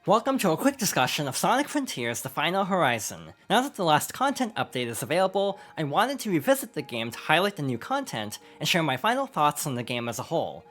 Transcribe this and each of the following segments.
Welcome to a quick discussion of Sonic Frontiers: The Final Horizon. Now that the last content update is available, I wanted to revisit the game to highlight the new content and share my final thoughts on the game as a whole.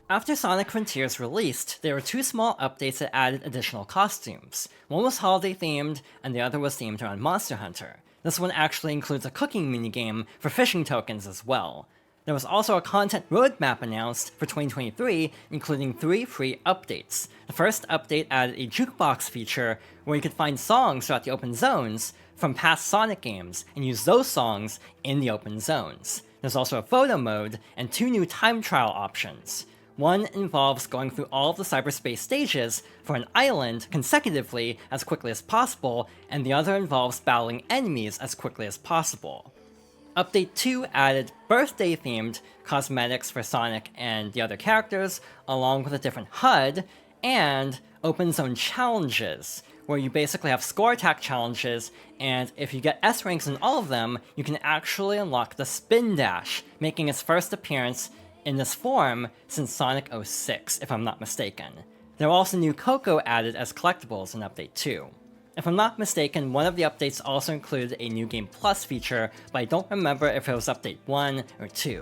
After Sonic Frontiers released, there were two small updates that added additional costumes. One was holiday themed, and the other was themed around Monster Hunter. This one actually includes a cooking minigame for fishing tokens as well. There was also a content roadmap announced for 2023, including 3 free updates. The first update added a jukebox feature where you could find songs throughout the open zones from past Sonic games and use those songs in the open zones. There's also a photo mode and 2 new time trial options. One involves going through all of the cyberspace stages for an island consecutively as quickly as possible, and the other involves battling enemies as quickly as possible. Update 2 added birthday-themed cosmetics for Sonic and the other characters, along with a different HUD, and open zone challenges, where you basically have score attack challenges, and if you get S ranks in all of them, you can actually unlock the Spin Dash, making its first appearance in this form since Sonic 06, if I'm not mistaken. There are also new Coco added as collectibles in Update 2. If I'm not mistaken, one of the updates also included a New Game Plus feature, but I don't remember if it was Update 1 or 2.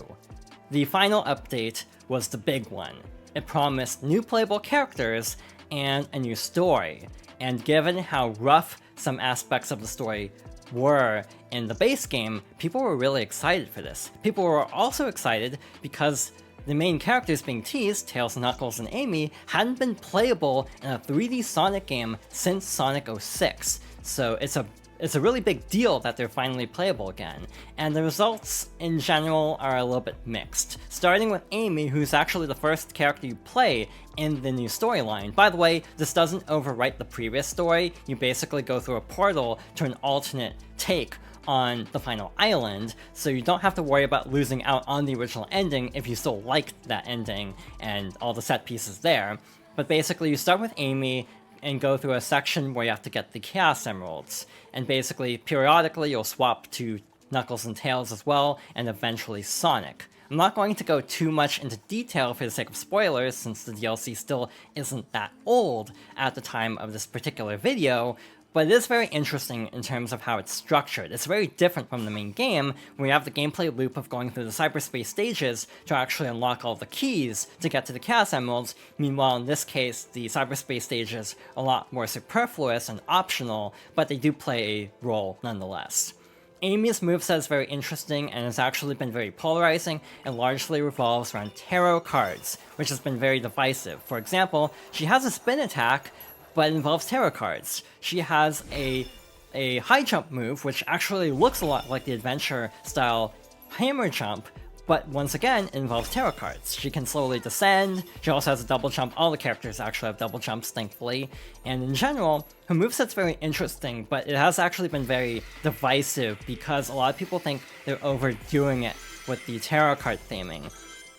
The final update was the big one. It promised new playable characters and a new story, and given how rough some aspects of the story were in the base game, people were really excited for this. People were also excited because the main characters being teased, Tails, Knuckles, and Amy, hadn't been playable in a 3D Sonic game since Sonic 06, so it's a really big deal that they're finally playable again, and the results in general are a little bit mixed. Starting with Amy, who's actually the first character you play in the new storyline. By the way, this doesn't overwrite the previous story, you basically go through a portal to an alternate take on the final island, so you don't have to worry about losing out on the original ending if you still liked that ending and all the set pieces there. But basically you start with Amy and go through a section where you have to get the Chaos Emeralds, and basically periodically you'll swap to Knuckles and Tails as well, and eventually Sonic. I'm not going to go too much into detail for the sake of spoilers, since the DLC still isn't that old at the time of this particular video, but it is very interesting in terms of how it's structured. It's very different from the main game, where you have the gameplay loop of going through the cyberspace stages to actually unlock all the keys to get to the Chaos Emeralds. Meanwhile, in this case, the cyberspace stages are a lot more superfluous and optional, but they do play a role nonetheless. Amy's moveset is very interesting and has actually been very polarizing and largely revolves around tarot cards, which has been very divisive. For example, she has a spin attack, but it involves tarot cards. She has a high jump move, which actually looks a lot like the adventure-style hammer jump, but once again, it involves tarot cards. She can slowly descend, she also has a double jump, all the characters actually have double jumps, thankfully, and in general, her moveset's very interesting, but it has actually been very divisive because a lot of people think they're overdoing it with the tarot card theming.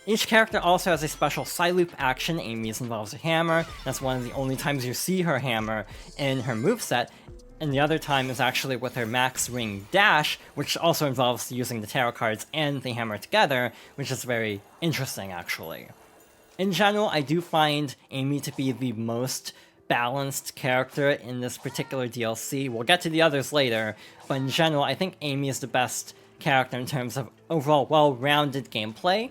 Each character also has a special Psyloop action. Amy's involves a hammer, that's one of the only times you see her hammer in her moveset, and the other time is actually with her Max Ring Dash, which also involves using the tarot cards and the hammer together, which is very interesting actually. In general, I do find Amy to be the most balanced character in this particular DLC. We'll get to the others later, but in general, I think Amy is the best character in terms of overall well-rounded gameplay,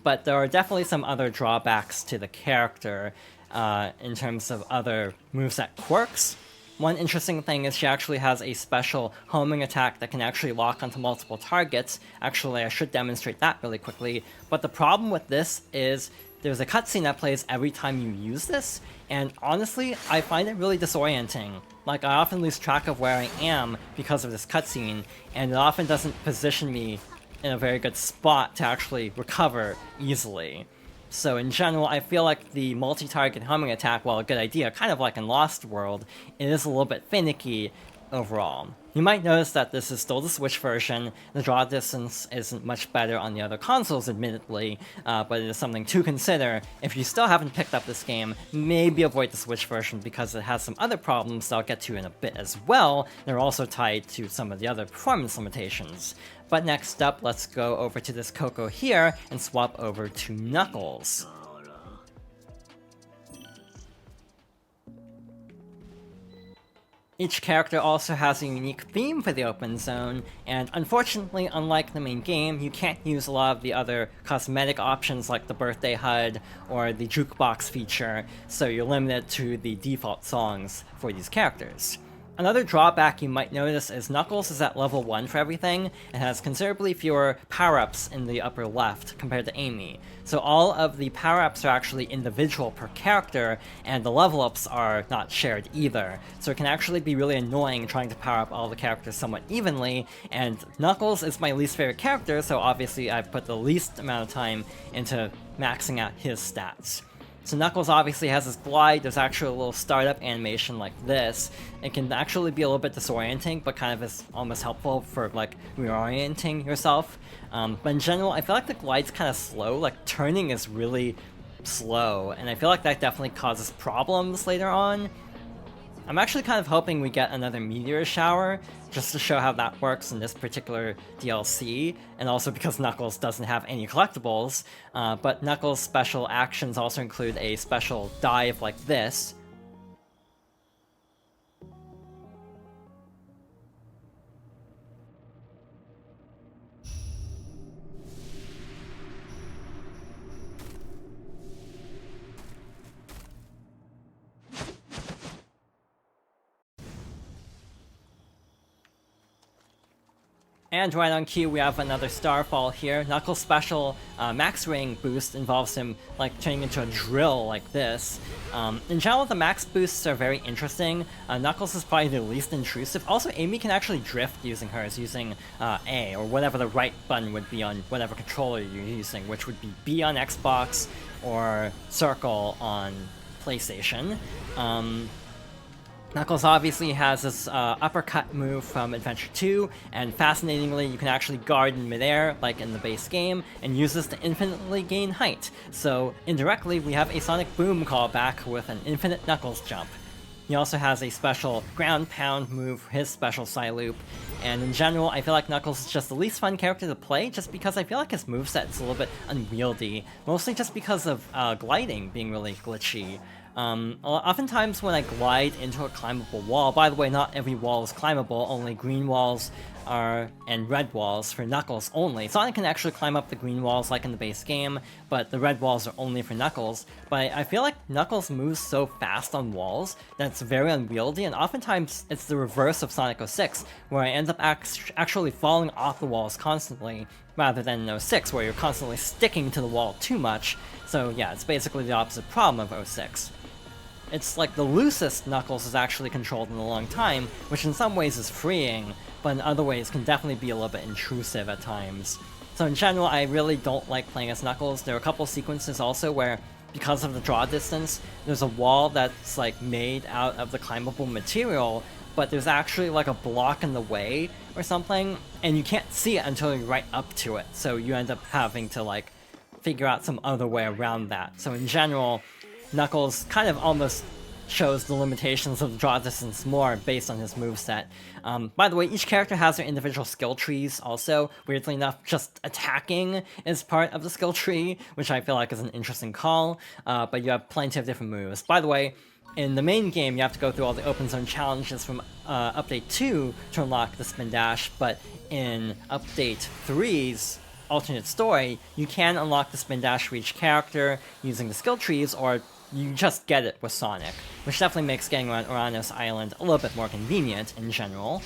but there are definitely some other drawbacks to the character in terms of other moveset quirks. One interesting thing is she actually has a special homing attack that can actually lock onto multiple targets. Actually, I should demonstrate that really quickly, but the problem with this is there's a cutscene that plays every time you use this, and honestly, I find it really disorienting. Like, I often lose track of where I am because of this cutscene, and it often doesn't position me in a very good spot to actually recover easily. So in general, I feel like the multi-target homing attack, while a good idea, kind of like in Lost World, it is a little bit finicky overall. You might notice that this is still the Switch version. The draw distance isn't much better on the other consoles, admittedly, but it is something to consider. If you still haven't picked up this game, maybe avoid the Switch version because it has some other problems that I'll get to in a bit as well. They're also tied to some of the other performance limitations. But next up, let's go over to this Coco here and swap over to Knuckles. Each character also has a unique theme for the open zone, and unfortunately, unlike the main game, you can't use a lot of the other cosmetic options like the birthday HUD or the jukebox feature, so you're limited to the default songs for these characters. Another drawback you might notice is Knuckles is at level 1 for everything, and has considerably fewer power-ups in the upper left compared to Amy. So all of the power-ups are actually individual per character, and the level-ups are not shared either. So it can actually be really annoying trying to power up all the characters somewhat evenly, and Knuckles is my least favorite character, so obviously I've put the least amount of time into maxing out his stats. So Knuckles obviously has his glide. There's actually a little startup animation like this. It can actually be a little bit disorienting, but kind of is almost helpful for like reorienting yourself. But in general, I feel like the glide's kind of slow. Like turning is really slow, and I feel like that definitely causes problems later on. I'm actually kind of hoping we get another meteor shower, just to show how that works in this particular DLC, and also because Knuckles doesn't have any collectibles, but Knuckles' special actions also include a special dive like this. And right on cue, we have another Starfall here. Knuckles' special max ring boost involves him like turning into a drill like this. In general, the max boosts are very interesting. Knuckles is probably the least intrusive. Also, Amy can actually drift using hers, using A, or whatever the right button would be on whatever controller you're using, which would be B on Xbox or circle on PlayStation. Knuckles obviously has this uppercut move from Adventure 2, and fascinatingly, you can actually guard in midair, like in the base game, and use this to infinitely gain height. So, indirectly, we have a Sonic Boom callback with an infinite Knuckles jump. He also has a special ground pound move, his special Psyloop, and in general, I feel like Knuckles is just the least fun character to play, just because I feel like his moveset is a little bit unwieldy, mostly just because of gliding being really glitchy. Oftentimes when I glide into a climbable wall, by the way, not every wall is climbable, only green walls and red walls for Knuckles only. Sonic can actually climb up the green walls like in the base game, but the red walls are only for Knuckles. But I feel like Knuckles moves so fast on walls that it's very unwieldy, and oftentimes it's the reverse of Sonic 06, where I end up actually falling off the walls constantly, rather than in 06, where you're constantly sticking to the wall too much. So yeah, it's basically the opposite problem of 06. It's like the loosest Knuckles is actually controlled in a long time, which in some ways is freeing, but in other ways can definitely be a little bit intrusive at times. So in general, I really don't like playing as Knuckles. There are a couple sequences also where, because of the draw distance, there's a wall that's like made out of the climbable material, but there's actually like a block in the way or something, and you can't see it until you're right up to it, so you end up having to like figure out some other way around that. So in general, Knuckles kind of almost shows the limitations of the draw distance more based on his moveset. By the way, each character has their individual skill trees also. Weirdly enough, just attacking is part of the skill tree, which I feel like is an interesting call, but you have plenty of different moves. By the way, in the main game, you have to go through all the open zone challenges from Update 2 to unlock the Spin Dash, but in Update 3's alternate story, you can unlock the Spin Dash for each character using the skill trees, or you just get it with Sonic, which definitely makes getting around Uranus Island a little bit more convenient in general.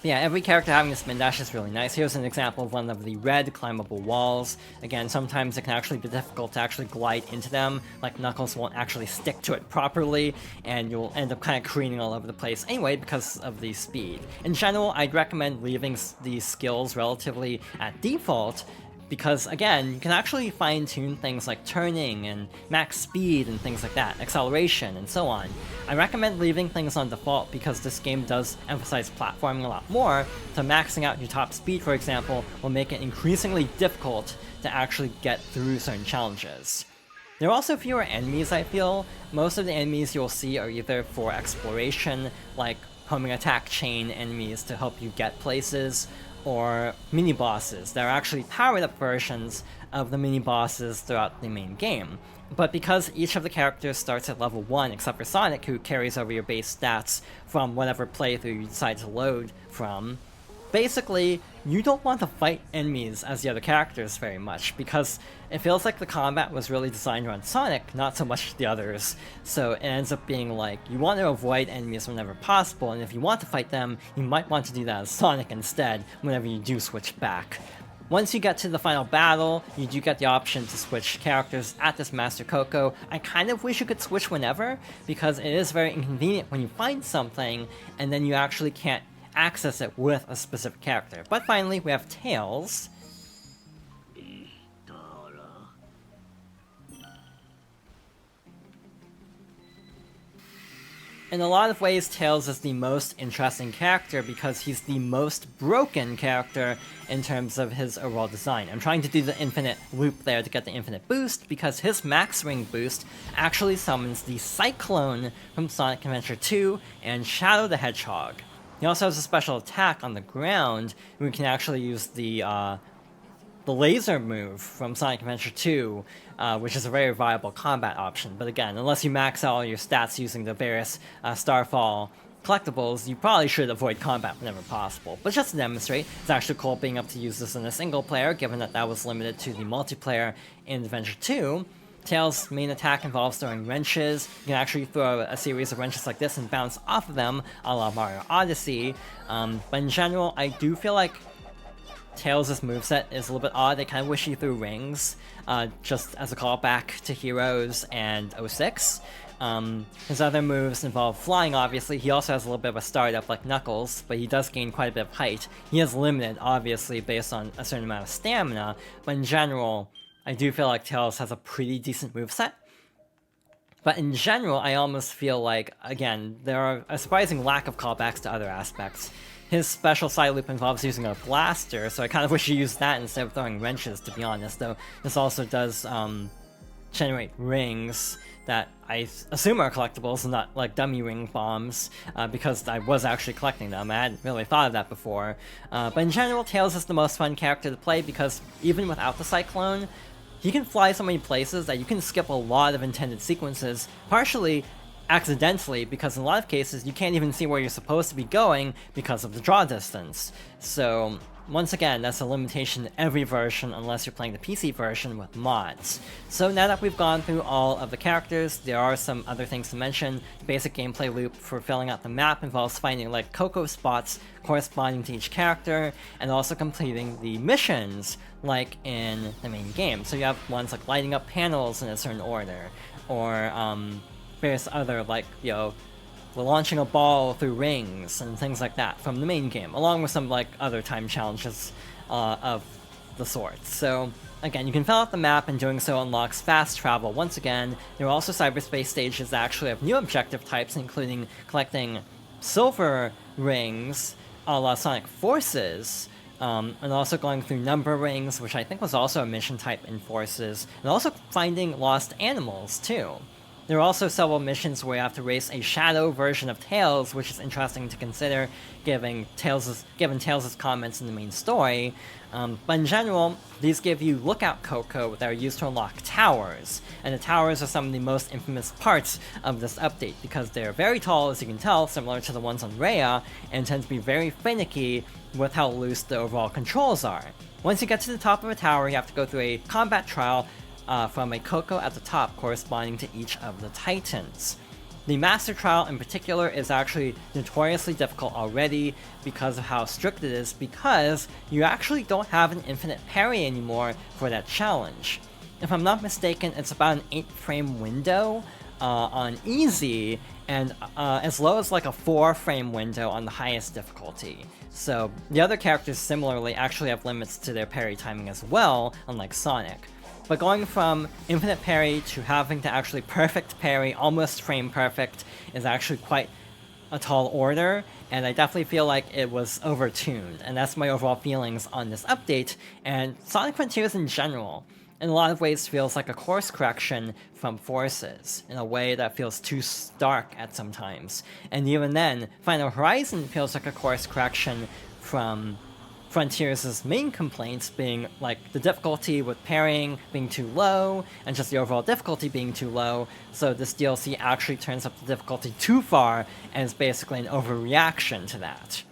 Yeah, every character having a Spin Dash is really nice. Here's an example of one of the red climbable walls. Again, sometimes it can actually be difficult to actually glide into them, like Knuckles won't actually stick to it properly, and you'll end up kind of careening all over the place anyway because of the speed. In general, I'd recommend leaving these skills relatively at default, because again, you can actually fine-tune things like turning and max speed and things like that, acceleration and so on. I recommend leaving things on default because this game does emphasize platforming a lot more, so maxing out your top speed, for example, will make it increasingly difficult to actually get through certain challenges. There are also fewer enemies, I feel. Most of the enemies you'll see are either for exploration, like homing attack chain enemies to help you get places, or mini-bosses that are actually powered-up versions of the mini-bosses throughout the main game. But because each of the characters starts at level 1, except for Sonic, who carries over your base stats from whatever playthrough you decide to load from, basically, you don't want to fight enemies as the other characters very much, because it feels like the combat was really designed around Sonic, not so much the others. So it ends up being like, you want to avoid enemies whenever possible, and if you want to fight them, you might want to do that as Sonic instead, whenever you do switch back. Once you get to the final battle, you do get the option to switch characters at this Master Coco. I kind of wish you could switch whenever, because it is very inconvenient when you find something, and then you actually can't access it with a specific character. But finally, we have Tails. In a lot of ways, Tails is the most interesting character because he's the most broken character in terms of his overall design. I'm trying to do the infinite loop there to get the infinite boost because his max ring boost actually summons the Cyclone from Sonic Adventure 2 and Shadow the Hedgehog. He also has a special attack on the ground, we can actually use the laser move from Sonic Adventure 2, which is a very viable combat option. But again, unless you max out all your stats using the various Starfall collectibles, you probably should avoid combat whenever possible. But just to demonstrate, it's actually cool being able to use this in a single player, given that that was limited to the multiplayer in Adventure 2. Tails' main attack involves throwing wrenches. You can actually throw a series of wrenches like this and bounce off of them, a la Mario Odyssey. But in general, I do feel like Tails' moveset is a little bit odd. I kind of wish he threw rings, just as a callback to Heroes and 06. His other moves involve flying, obviously. He also has a little bit of a startup like Knuckles, but he does gain quite a bit of height. He is limited, obviously, based on a certain amount of stamina, but in general, I do feel like Tails has a pretty decent moveset. But in general, I almost feel like, again, there are a surprising lack of callbacks to other aspects. His special side loop involves using a blaster, so I kind of wish he used that instead of throwing wrenches, to be honest, though this also does generate rings that I assume are collectibles and not like dummy ring bombs, because I was actually collecting them. I hadn't really thought of that before. But in general, Tails is the most fun character to play because even without the Cyclone, he can fly so many places that you can skip a lot of intended sequences, partially accidentally, because in a lot of cases you can't even see where you're supposed to be going because of the draw distance. So once again, that's a limitation in every version unless you're playing the PC version with mods. So now that we've gone through all of the characters, there are some other things to mention. The basic gameplay loop for filling out the map involves finding like Coco spots corresponding to each character, and also completing the missions like in the main game. So you have ones like lighting up panels in a certain order, or various other, like, you know, launching a ball through rings and things like that from the main game, along with some, like, other time challenges of the sort. So, again, you can fill out the map, and doing so unlocks fast travel once again. There are also cyberspace stages that actually have new objective types, including collecting silver rings a la Sonic Forces, and also going through number rings, which I think was also a mission type in Forces, and also finding lost animals, too. There are also several missions where you have to race a shadow version of Tails, which is interesting to consider given Tails' comments in the main story. But in general, these give you Lookout Coco that are used to unlock towers, and the towers are some of the most infamous parts of this update because they're very tall, as you can tell, similar to the ones on Rhea, and tend to be very finicky with how loose the overall controls are. Once you get to the top of a tower, you have to go through a combat trial from a Coco at the top corresponding to each of the Titans. The Master Trial in particular is actually notoriously difficult already because of how strict it is, because you actually don't have an infinite parry anymore for that challenge. If I'm not mistaken, it's about an 8-frame window on easy, and as low as like a 4-frame window on the highest difficulty. So the other characters similarly actually have limits to their parry timing as well, unlike Sonic. But going from infinite parry to having to actually perfect parry, almost frame perfect, is actually quite a tall order, and I definitely feel like it was overtuned, and that's my overall feelings on this update, and Sonic Frontiers in general. In a lot of ways feels like a course correction from Forces, in a way that feels too stark at some times. And even then, Final Horizon feels like a course correction from Frontiers' main complaints being like the difficulty with parrying being too low, and just the overall difficulty being too low, so this DLC actually turns up the difficulty too far, and is basically an overreaction to that.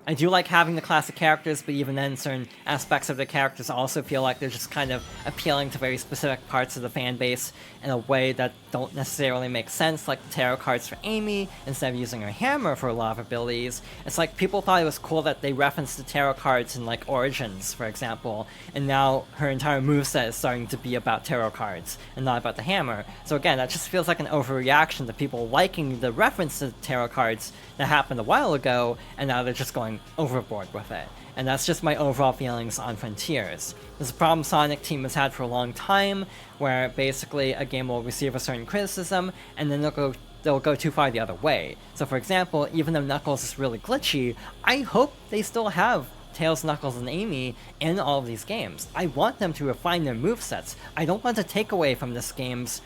I do like having the classic characters, but even then certain aspects of the characters also feel like they're just kind of appealing to very specific parts of the fan base in a way that don't necessarily make sense, like the tarot cards for Amy, instead of using her hammer for a lot of abilities. It's like people thought it was cool that they referenced the tarot cards in like Origins, for example, and now her entire moveset is starting to be about tarot cards, and not about the hammer. So again, that just feels like an overreaction to people liking the reference to the tarot cards that happened a while ago, and now they're just going overboard with it. And that's just my overall feelings on Frontiers. This is a problem Sonic Team has had for a long time, where basically a game will receive a certain criticism, and then they'll go too far the other way. So for example, even though Knuckles is really glitchy, I hope they still have Tails, Knuckles, and Amy in all of these games. I want them to refine their movesets. I don't want to take away from this game's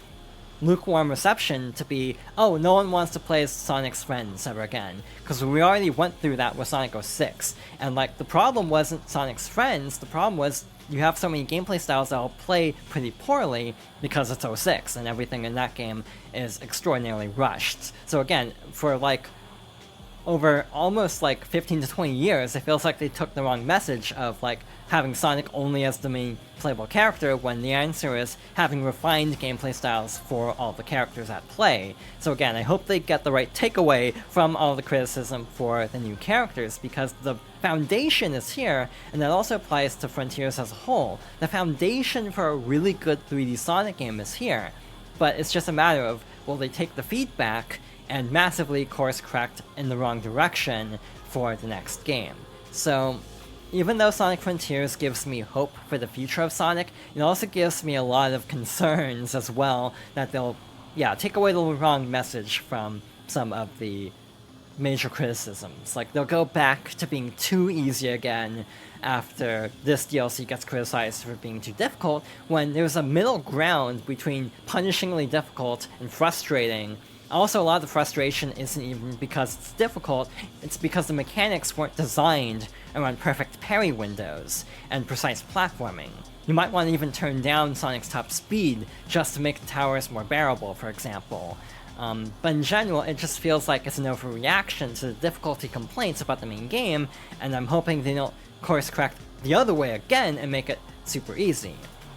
lukewarm reception to be, oh, no one wants to play as Sonic's friends ever again, because we already went through that with Sonic 06, and like the problem wasn't Sonic's friends, the problem was you have so many gameplay styles that will play pretty poorly because it's 06, and everything in that game is extraordinarily rushed. So again, for like over almost like 15 to 20 years, it feels like they took the wrong message of like having Sonic only as the main playable character, when the answer is having refined gameplay styles for all the characters at play. So again, I hope they get the right takeaway from all the criticism for the new characters, because the foundation is here, and that also applies to Frontiers as a whole. The foundation for a really good 3D Sonic game is here, but it's just a matter of, will they take the feedback and massively course correct in the wrong direction for the next game. So even though Sonic Frontiers gives me hope for the future of Sonic, it also gives me a lot of concerns as well that they'll, take away the wrong message from some of the major criticisms. Like, they'll go back to being too easy again after this DLC gets criticized for being too difficult, when there's a middle ground between punishingly difficult and frustrating. Also, a lot of the frustration isn't even because it's difficult, it's because the mechanics weren't designed around perfect parry windows and precise platforming. You might want to even turn down Sonic's top speed just to make the towers more bearable, for example. But in general, it just feels like it's an overreaction to the difficulty complaints about the main game, and I'm hoping they don't course correct the other way again and make it super easy.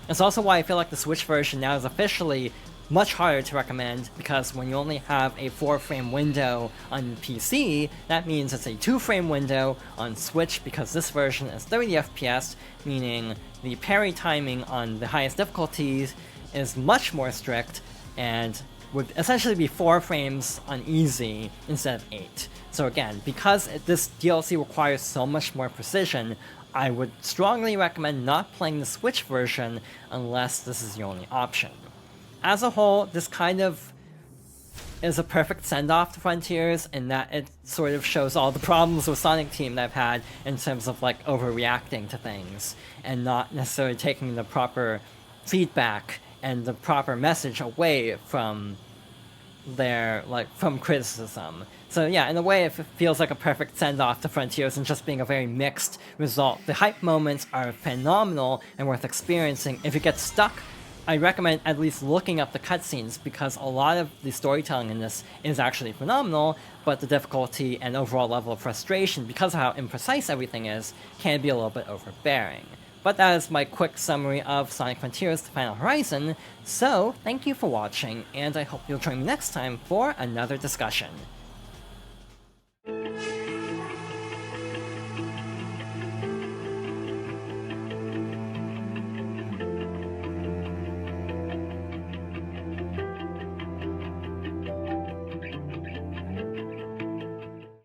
It's also why I feel like the Switch version now is officially much harder to recommend, because when you only have a 4-frame window on PC, that means it's a 2-frame window on Switch, because this version is 30 FPS, meaning the parry timing on the highest difficulties is much more strict, and would essentially be 4 frames on easy instead of 8. So again, because this DLC requires so much more precision, I would strongly recommend not playing the Switch version unless this is the only option. As a whole, this kind of is a perfect send-off to Frontiers, in that it sort of shows all the problems with Sonic Team that I've had in terms of like overreacting to things, and not necessarily taking the proper feedback and the proper message away from their, from criticism. So yeah, in a way it feels like a perfect send-off to Frontiers, and just being a very mixed result. The hype moments are phenomenal and worth experiencing. If you get stuck, I recommend at least looking up the cutscenes, because a lot of the storytelling in this is actually phenomenal, but the difficulty and overall level of frustration, because of how imprecise everything is, can be a little bit overbearing. But that is my quick summary of Sonic Frontiers: The Final Horizon, so thank you for watching, and I hope you'll join me next time for another discussion.